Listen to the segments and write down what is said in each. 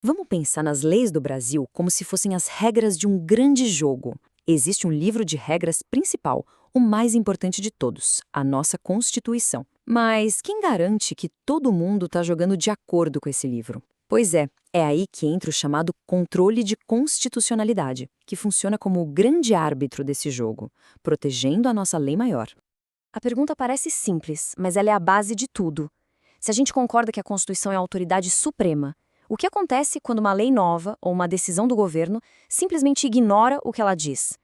Vamos pensar nas leis do Brasil como se fossem as regras de um grande jogo. Existe um livro de regras principal, o mais importante de todos, a nossa Constituição. Mas quem garante que todo mundo está jogando de acordo com esse livro? Pois é aí que entra o chamado controle de constitucionalidade, que funciona como o grande árbitro desse jogo, protegendo a nossa lei maior. A pergunta parece simples, mas ela é a base de tudo. Se a gente concorda que a Constituição é a autoridade suprema, o que acontece quando uma lei nova ou uma decisão do governo simplesmente ignora o que ela diz?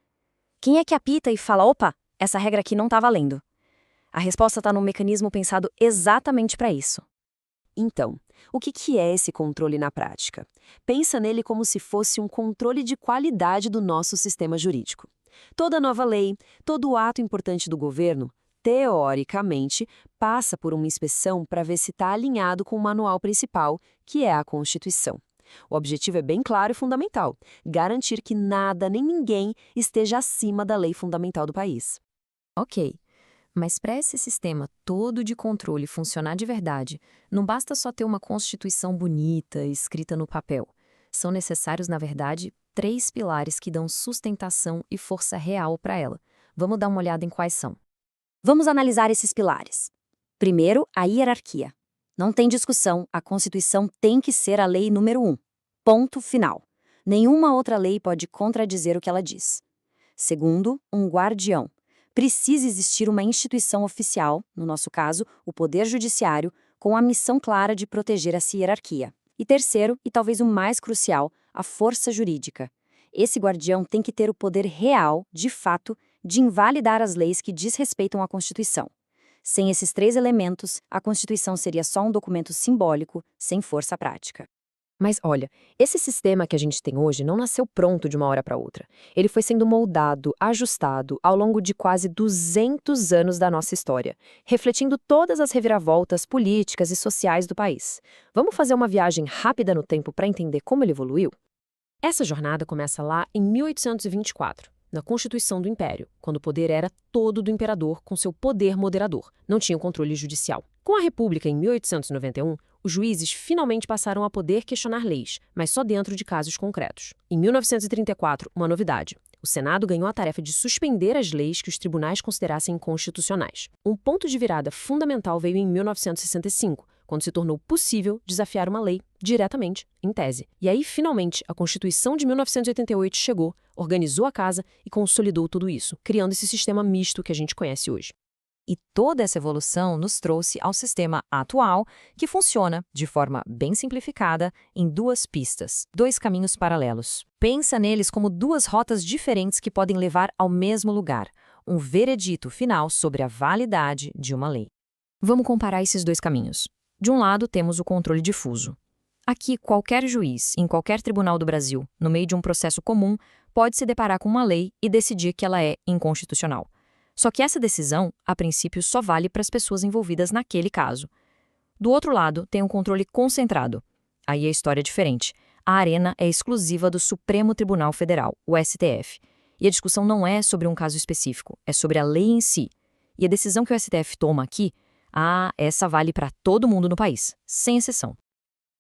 Quem é que apita e fala, opa, essa regra aqui não está valendo? A resposta está num mecanismo pensado exatamente para isso. Então, o que é esse controle na prática? Pensa nele como se fosse um controle de qualidade do nosso sistema jurídico. Toda nova lei, todo ato importante do governo, teoricamente, passa por uma inspeção para ver se está alinhado com o manual principal, que é a Constituição. O objetivo é bem claro e fundamental: garantir que nada nem ninguém esteja acima da lei fundamental do país. Ok, mas para esse sistema todo de controle funcionar de verdade, não basta só ter uma Constituição bonita, escrita no papel. São necessários, na verdade, 3 pilares que dão sustentação e força real para ela. Vamos dar uma olhada em quais são. Vamos analisar esses pilares. Primeiro, a hierarquia. Não tem discussão, a Constituição tem que ser a lei número 1. Ponto final. Nenhuma outra lei pode contradizer o que ela diz. Segundo, um guardião. Precisa existir uma instituição oficial, no nosso caso, o Poder Judiciário, com a missão clara de proteger essa hierarquia. E terceiro, e talvez o mais crucial, a força jurídica. Esse guardião tem que ter o poder real, de fato, de invalidar as leis que desrespeitam a Constituição. Sem esses 3 elementos, a Constituição seria só um documento simbólico, sem força prática. Mas olha, esse sistema que a gente tem hoje não nasceu pronto de uma hora para outra. Ele foi sendo moldado, ajustado ao longo de quase 200 anos da nossa história, refletindo todas as reviravoltas políticas e sociais do país. Vamos fazer uma viagem rápida no tempo para entender como ele evoluiu? Essa jornada começa lá em 1824. Na Constituição do Império, quando o poder era todo do imperador com seu poder moderador, não tinha o controle judicial. Com a República em 1891, os juízes finalmente passaram a poder questionar leis, mas só dentro de casos concretos. Em 1934, uma novidade. O Senado ganhou a tarefa de suspender as leis que os tribunais considerassem inconstitucionais. Um ponto de virada fundamental veio em 1965, quando se tornou possível desafiar uma lei diretamente, em tese. E aí, finalmente, a Constituição de 1988 chegou, organizou a casa e consolidou tudo isso, criando esse sistema misto que a gente conhece hoje. E toda essa evolução nos trouxe ao sistema atual, que funciona, de forma bem simplificada, em 2 pistas, 2 caminhos paralelos. Pensa neles como 2 rotas diferentes que podem levar ao mesmo lugar, um veredito final sobre a validade de uma lei. Vamos comparar esses 2 caminhos. De um lado, temos o controle difuso. Aqui, qualquer juiz, em qualquer tribunal do Brasil, no meio de um processo comum, pode se deparar com uma lei e decidir que ela é inconstitucional. Só que essa decisão, a princípio, só vale para as pessoas envolvidas naquele caso. Do outro lado, tem um controle concentrado. Aí a história é diferente. A arena é exclusiva do Supremo Tribunal Federal, o STF. E a discussão não é sobre um caso específico, é sobre a lei em si. E a decisão que o STF toma aqui, essa vale para todo mundo no país, sem exceção.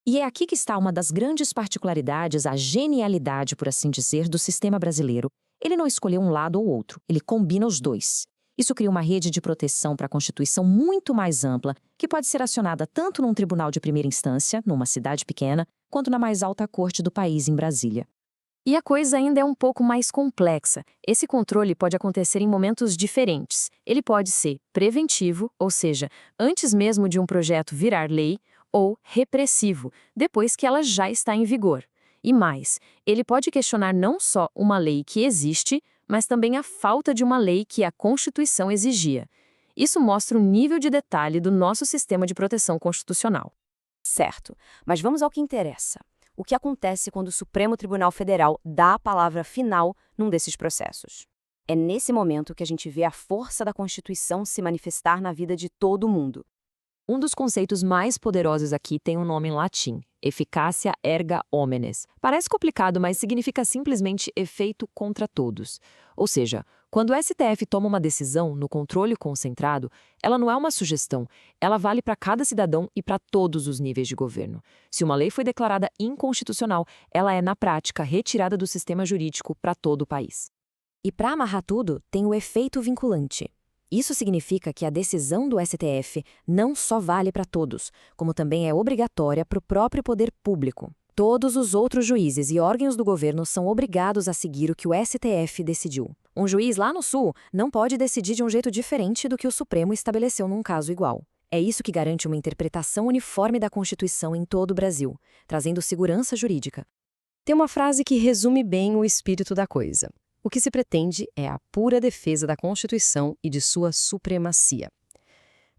E é aqui que está uma das grandes particularidades, a genialidade, por assim dizer, do sistema brasileiro. Ele não escolheu um lado ou outro, ele combina os 2. Isso cria uma rede de proteção para a Constituição muito mais ampla, que pode ser acionada tanto num tribunal de primeira instância, numa cidade pequena, quanto na mais alta corte do país, em Brasília. E a coisa ainda é um pouco mais complexa. Esse controle pode acontecer em momentos diferentes. Ele pode ser preventivo, ou seja, antes mesmo de um projeto virar lei, ou repressivo, depois que ela já está em vigor. E mais, ele pode questionar não só uma lei que existe, mas também a falta de uma lei que a Constituição exigia. Isso mostra o nível de detalhe do nosso sistema de proteção constitucional. Certo, mas vamos ao que interessa. O que acontece quando o Supremo Tribunal Federal dá a palavra final num desses processos? É nesse momento que a gente vê a força da Constituição se manifestar na vida de todo mundo. Um dos conceitos mais poderosos aqui tem um nome em latim, Eficácia erga omnes. Parece complicado, mas significa simplesmente efeito contra todos. Ou seja, quando o STF toma uma decisão no controle concentrado, ela não é uma sugestão, ela vale para cada cidadão e para todos os níveis de governo. Se uma lei foi declarada inconstitucional, ela é, na prática, retirada do sistema jurídico para todo o país. E para amarrar tudo, tem o efeito vinculante. Isso significa que a decisão do STF não só vale para todos, como também é obrigatória para o próprio poder público. Todos os outros juízes e órgãos do governo são obrigados a seguir o que o STF decidiu. Um juiz lá no Sul não pode decidir de um jeito diferente do que o Supremo estabeleceu num caso igual. É isso que garante uma interpretação uniforme da Constituição em todo o Brasil, trazendo segurança jurídica. Tem uma frase que resume bem o espírito da coisa. O que se pretende é a pura defesa da Constituição e de sua supremacia.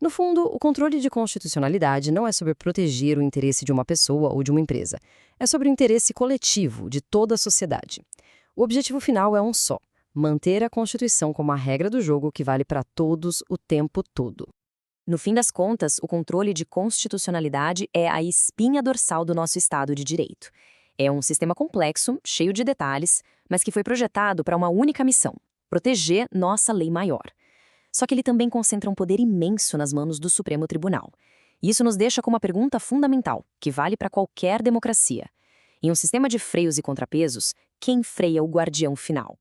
No fundo, o controle de constitucionalidade não é sobre proteger o interesse de uma pessoa ou de uma empresa. É sobre o interesse coletivo de toda a sociedade. O objetivo final é um só: manter a Constituição como a regra do jogo que vale para todos o tempo todo. No fim das contas, o controle de constitucionalidade é a espinha dorsal do nosso Estado de Direito. É um sistema complexo, cheio de detalhes, mas que foi projetado para uma única missão: proteger nossa lei maior. Só que ele também concentra um poder imenso nas mãos do Supremo Tribunal. E isso nos deixa com uma pergunta fundamental, que vale para qualquer democracia. Em um sistema de freios e contrapesos, quem freia o guardião final?